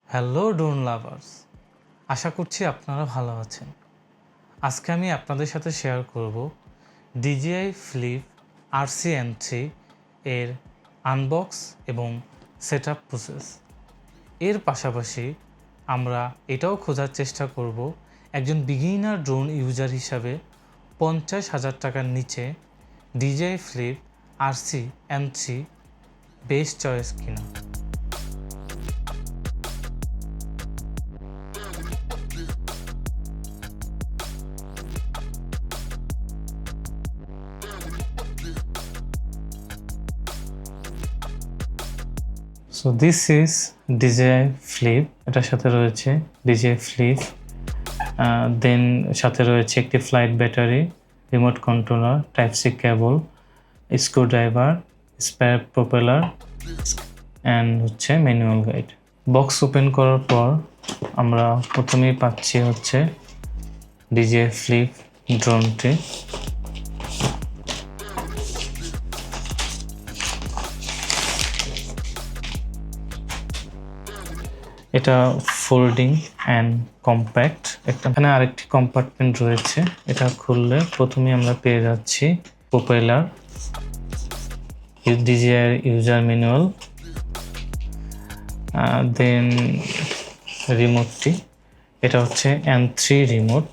Hello drone lovers, আশা করছি আপনারা ভালো আছেন। আজকে আমি আপনাদের সাথে শেয়ার করব DJI Flip RC-N3 এর আনবক্স এবং সেটআপ প্রসেস। এর পাশাপাশি আমরা এটাও খোঁজার চেষ্টা করব একজন বিগিনার ড্রোন ইউজার হিসাবে 50,000 টাকার নিচে DJI Flip RC-N3 best choice কিনা। So this is DJI Flip, এটার সাথে রয়েছে DJI Flip, দেন সাথে রয়েছে একটি flight battery, remote controller, type C cable, screwdriver, spare propeller and হচ্ছে ম্যানুয়াল গাইড। বক্স ওপেন করার পর আমরা প্রথমেই পাচ্ছি হচ্ছে DJI Flip ড্রোনটি। এটা ফোল্ডিং অ্যান্ড কম্প্যাক্ট। এখানে আরেকটি কম্পার্টমেন্ট রয়েছে, এটা খুললে প্রথমেই আমরা পেয়ে যাচ্ছি প্রোপেলার, DJI ইউজার ম্যানুয়াল, দেন রিমোটটি। এটা হচ্ছে N3 রিমোট,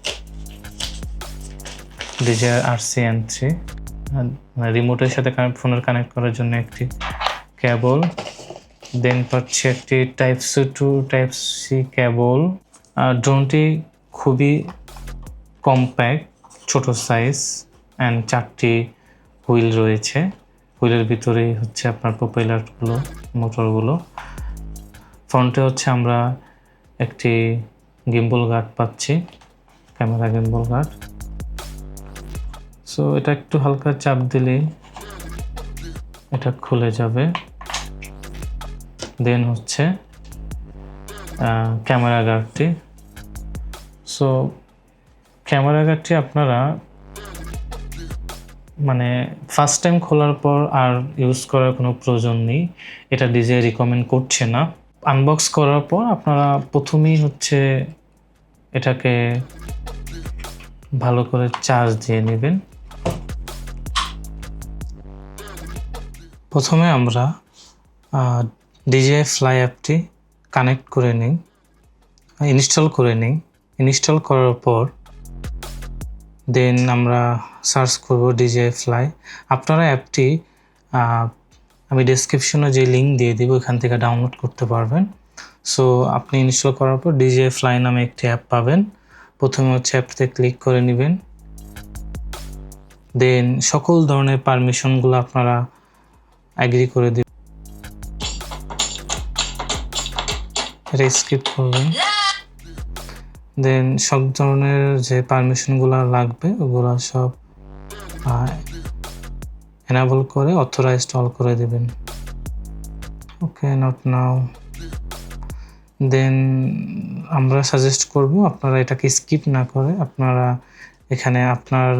DJI RC-N3। রিমোটের সাথে ফোনের কানেক্ট করার জন্য একটি কেবল, দেন পাচ্ছি একটি type C to type C cable. ড্রোনটি খুবই কম্প্যাক্ট, ছোট সাইজ অ্যান্ড 4টি হুইল রয়েছে। হুইলের ভিতরেই হচ্ছে আপনার প্রোপেলারগুলো, মোটরগুলো। ফ্রন্টে হচ্ছে আমরা একটি গিম্বল গার্ড পাচ্ছি, ক্যামেরা গিম্বল গার্ড। সো এটা একটু হালকা চাপ দিলেই এটা খুলে যাবে। দেন হচ্ছে ক্যামেরা গার্ডটি। সো ক্যামেরা গার্ডটি আপনারা মানে ফার্স্ট টাইম খোলার পর আর ইউজ করার কোনো প্রয়োজন নেই, এটা DJI রিকমেন্ড করছে না। আনবক্স করার পর আপনারা প্রথমেই হচ্ছে এটাকে ভালো করে চার্জ দিয়ে নেবেন। প্রথমে আমরা DJI Fly অ্যাপটি কানেক্ট করে নিই, ইনস্টল করে নিই। ইনস্টল করার পর দেন আমরা সার্চ করব DJI Fly। আপনারা অ্যাপটি আমি ডেসক্রিপশনে যে লিঙ্ক দিয়ে দেব, ওখান থেকে ডাউনলোড করতে পারবেন। সো আপনি ইনস্টল করার পর DJI Fly নামে একটি অ্যাপ পাবেন। প্রথমে হচ্ছে অ্যাপটিতে ক্লিক করে নেবেন, দেন সকল ধরনের পারমিশনগুলো আপনারা অ্যাগ্রি করে দেবেন, এটা স্কিপ করবেন। দেন সব ধরনের যে পারমিশনগুলো লাগবে ওগুলো সব এনাবল করে অথরাইজড অল করে দেবেন। ওকে, নট নাও। দেন আমরা সাজেস্ট করব আপনারা এটাকে স্কিপ না করে আপনারা এখানে আপনার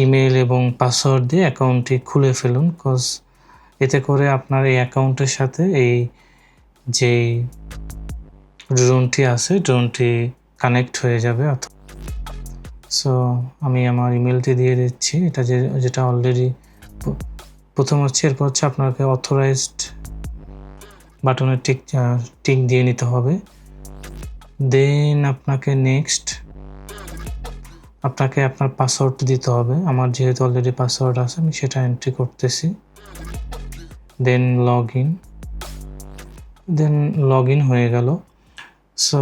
ইমেল এবং পাসওয়ার্ড দিয়ে অ্যাকাউন্টটি খুলে ফেলুন, কজ এতে করে আপনার এই অ্যাকাউন্টের সাথে এই যে ড্রোনটি আছে ড্রোনটি কানেক্ট হয়ে যাবে। সো আমি আমার ইমেলটি দিয়ে দিচ্ছি, এটা যেটা অলরেডি প্রথম হচ্ছে। এরপর হচ্ছে আপনাকে অথরাইজড বাটনে টিক দিয়ে নিতে হবে। দেন আপনাকে নেক্সট আপনাকে আপনার পাসওয়ার্ড দিতে হবে। আমার যেহেতু অলরেডি পাসওয়ার্ড আছে আমি সেটা এন্ট্রি করতেছি। দেন লগ ইন হয়ে গেল। সো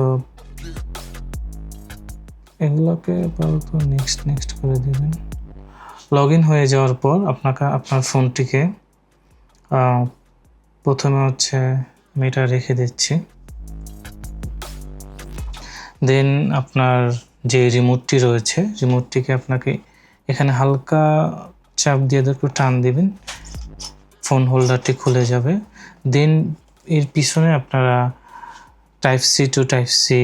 এগুলোকে নেক্সট করে দেবেন। লগ ইন হয়ে যাওয়ার পর আপনাকে আপনার ফোনটিকে প্রথমে হচ্ছে আমি এটা রেখে দিচ্ছি। দেন আপনার যে রিমোটটি রয়েছে, রিমোটটিকে আপনাকে এখানে হালকা চাপ দিয়ে একটু টান দিবেন, ফোন হোল্ডারটি খুলে যাবে। দেন এর পিছনে আপনারা type C to type C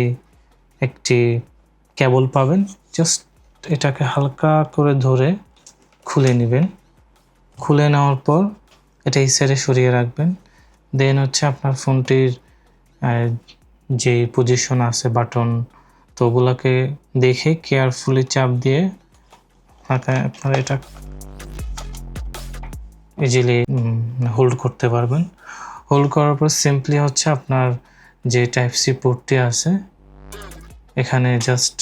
একটি কেবল পাবেন। জাস্ট এটাকে হালকা করে ধরে খুলে নেবেন। খুলে নেওয়ার পর এটা এই সাইডে সরিয়ে রাখবেন। দেন হচ্ছে আপনার ফোনটির যে পজিশন আছে বাটন, তো ওগুলোকে দেখে কেয়ারফুলি চাপ দিয়ে আপনারা এটা ইজিলি হোল্ড করতে পারবেন। হোল্ড করার পর সিম্পলি হচ্ছে আপনার যে টাইপ সি পোর্টটি আছে এখানে জাস্ট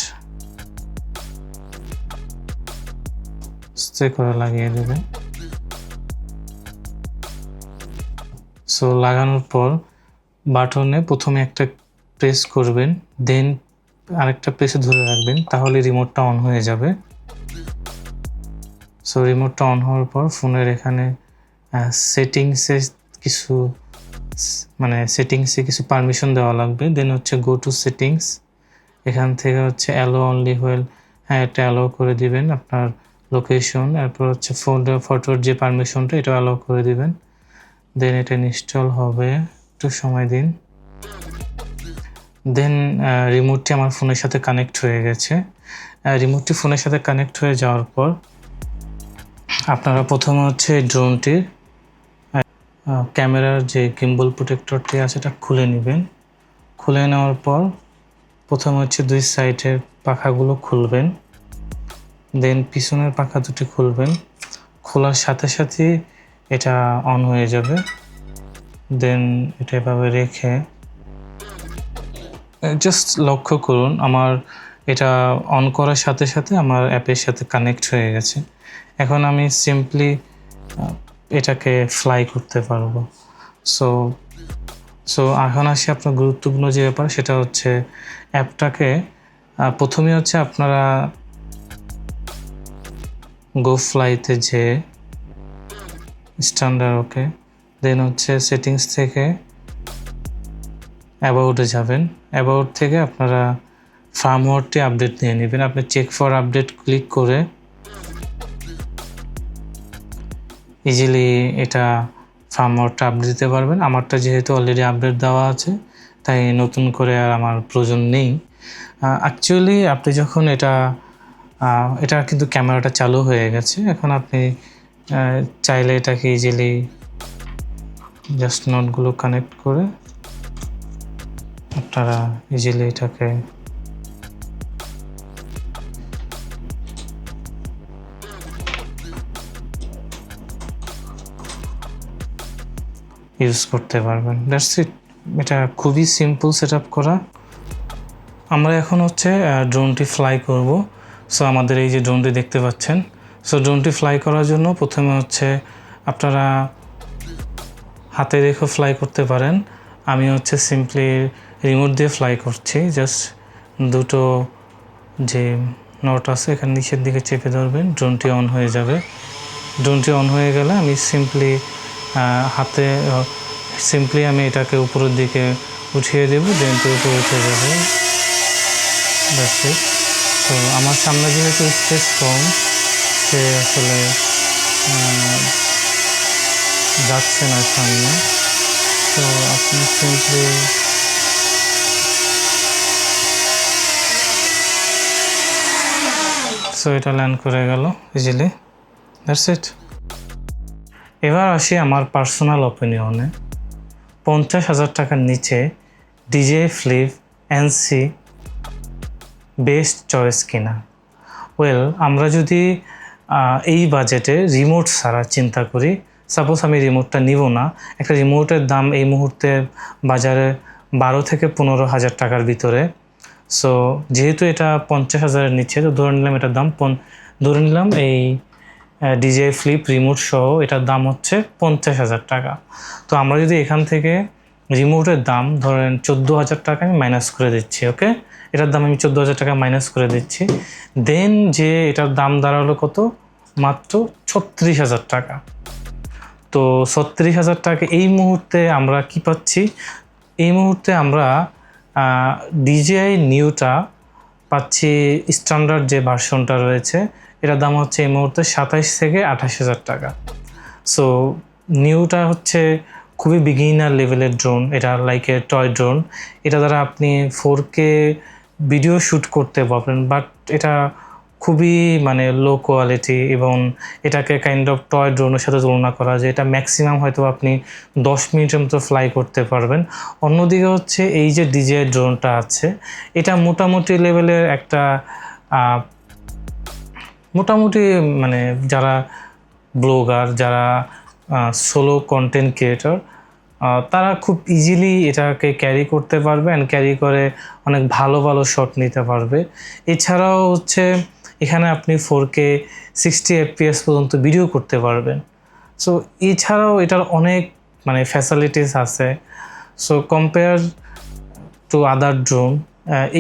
স্টে করে লাগিয়ে দেবেন। সো লাগানোর পর বাটনে প্রথমে একটা প্রেস করবেন, দেন আরেকটা প্রেসে ধরে রাখবেন, তাহলে রিমোটটা অন হয়ে যাবে। সো রিমোটটা অন হওয়ার পর ফোনের এখানে সেটিংসে কিছু পারমিশন দেওয়া লাগবে। দেন হচ্ছে গো টু সেটিংস, এখান থেকে হচ্ছে অ্যালো অনলি হুইল, এটা অ্যালো করে দিবেন আপনার লোকেশন। এরপর হচ্ছে ফটোর যে পারমিশনটা এটা অ্যালো করে দিবেন। দেন এটা ইনস্টল হবে, একটু সময় দিন। দেন রিমোটটি আমার ফোনের সাথে কানেক্ট হয়ে গেছে। রিমোটটি ফোনের সাথে কানেক্ট হয়ে যাওয়ার পর আপনারা প্রথমে হচ্ছে ড্রোনটির ক্যামেরার যে গিম্বল প্রোটেক্টরটি আছে এটা খুলে নেবেন। খুলে নেওয়ার পর প্রথমে হচ্ছে 2 সাইডের পাখাগুলো খুলবেন, দেন পিছনের পাখা দুটি খুলবেন। খোলার সাথে সাথে এটা অন হয়ে যাবে। দেন এটা এভাবে রেখে জাস্ট লক্ষ্য করুন আমার এটা অন করার সাথে সাথে আমার অ্যাপের সাথে কানেক্ট হয়ে গেছে। এখন আমি সিম্পলি এটাকে ফ্লাই করতে পারবো। সো এখন আসি আপনার গুরুত্বপূর্ণ যে ব্যাপার, সেটা হচ্ছে অ্যাপটাকে প্রথমে হচ্ছে আপনারা গো ফ্লাইতে যে স্ট্যান্ডার্ড, ওকে, দেন হচ্ছে সেটিংস থেকে অ্যাবাউটে যাবেন। অ্যাবাউট থেকে আপনারা ফার্মওয়্যারটি আপডেট নিয়ে নেবেন। আপনি চেক ফর আপডেট ক্লিক করে ইজিলি এটা ফার্মওয়্যারটা আপডেট দিতে পারবেন। আমারটা যেহেতু অলরেডি আপডেট দেওয়া আছে তাই নতুন করে আর আমার প্রয়োজন নেই। অ্যাকচুয়ালি আপনি যখন এটা কিন্তু ক্যামেরাটা চালু হয়ে গেছে। এখন আপনি চাইলে এটাকে ইজিলি জাস্ট নোটগুলো কানেক্ট করে আপনারা ইজিলি এটাকে ইউজ করতে পারবেন। That's it. এটা খুবই সিম্পল সেটআপ করা। আমরা এখন হচ্ছে ড্রোনটি ফ্লাই করব। সো আমাদের এই যে ড্রোনটি দেখতে পাচ্ছেন, সো ড্রোনটি ফ্লাই করার জন্য প্রথমে হচ্ছে আপনারা হাতে রেখে ফ্লাই করতে পারেন। আমি হচ্ছে সিম্পলি রিমোট দিয়ে ফ্লাই করছি। জাস্ট দুটো যে নট আছে এখানে নিচের দিকে চেপে ধরবেন, ড্রোনটি অন হয়ে যাবে। ড্রোনটি অন হয়ে গেলে আমি সিম্পলি আমি এটাকে উপরের দিকে উঠিয়ে দেবো, ড্রোনটি উপরে উঠে যাবে। তো আমার সামনে যেহেতু স্পেস কম, সে আসলে যাচ্ছে না সামনে। তো আপনি সিম্পলি এটা ল্যান্ড করে গেল ইজিলি। That's it. এবার আসি আমার পার্সোনাল অপিনিয়নে। 50,000 টাকার নিচে DJI Flip NC best choice কিনা? আমরা যদি এই বাজেটে রিমোট ছাড়া চিন্তা করি, সাপোজ আমি রিমোটটা নিব না, একটা রিমোটের দাম এই মুহূর্তে বাজারে 12 থেকে 15,000 টাকার ভিতরে। সো যেহেতু এটা 50,000-এর নিচে, তো ধরে নিলাম এটার দাম এই DJI Flip রিমোট সহ এটার দাম হচ্ছে 50,000 টাকা। তো আমরা যদি এখান থেকে রিমোটের দাম ধরেন 14,000 টাকা আমি মাইনাস করে দিচ্ছি, ওকে, এটার দাম আমি 14,000 টাকা মাইনাস করে দিচ্ছি। দেন যে এটার দাম দাঁড়ালো কত? মাত্র 36,000 টাকা। তো 36,000 টাকা এই মুহূর্তে আমরা কি পাচ্ছি? এই মুহূর্তে আমরা DJI নিউটা পাচ্ছি, স্ট্যান্ডার্ড যে ভার্সনটা রয়েছে এটার দাম হচ্ছে এই মুহূর্তে 27 থেকে 28,000 টাকা। সো নিউটা হচ্ছে খুবই বিগিনার লেভেলের ড্রোন, এটা লাইক এ টয় ড্রোন। এটা দ্বারা আপনি 4K ভিডিও শ্যুট করতে পারবেন, বাট এটা খুবই মানে লো কোয়ালিটি, এবং এটাকে কাইন্ড অফ টয় ড্রোনের সাথে তুলনা করা যায়। এটা ম্যাক্সিমাম হয়তো আপনি 10 মিনিটের মতো ফ্লাই করতে পারবেন। অন্যদিকে হচ্ছে এই যে DJI ড্রোনটা আছে, এটা মোটামুটি লেভেলের একটা মোটামুটি মানে যারা ব্লগার, যারা সোলো কন্টেন্ট ক্রিয়েটর, তারা খুব ইজিলি এটাকে ক্যারি করতে পারবে, অ্যান্ড ক্যারি করে অনেক ভালো ভালো শট নিতে পারবে। এছাড়াও হচ্ছে এখানে আপনি 4K 60 FPS পর্যন্ত ভিডিও করতে পারবেন। সো এছাড়াও এটার অনেক মানে ফ্যাসিলিটিস আছে। So compare to other drone,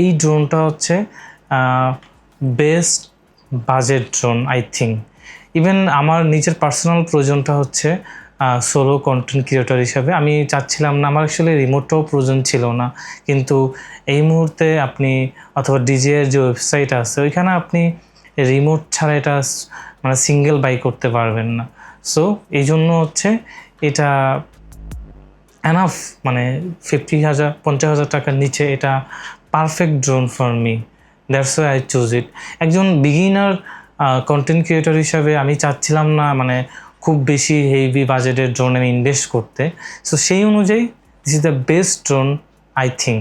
এই ড্রোনটা হচ্ছে best budget drone I think. Even আমার নিজের পার্সোনাল প্রয়োজনটা হচ্ছে সোলো কন্টেন্ট ক্রিয়েটর হিসাবে আমি চাচ্ছিলাম না, আমার অ্যাকচুয়ালি রিমোটটাও প্রয়োজন ছিল না, কিন্তু এই মুহূর্তে আপনি অথবা DJI যে ওয়েবসাইট আছে ওইখানে আপনি রিমোট ছাড়া এটা মানে সিঙ্গেল বাই করতে পারবেন না। সো এই জন্য হচ্ছে এটা এনাফ, মানে 50,000 টাকার নিচে এটা perfect drone for me, that's why I choose ইট। একজন বিগিনার কন্টেন্ট ক্রিয়েটর হিসাবে আমি চাচ্ছিলাম না মানে খুব বেশি হেভি বাজেটের ড্রোনে ইনভেস্ট করতে। সো সেই অনুযায়ী this is the best drone I think.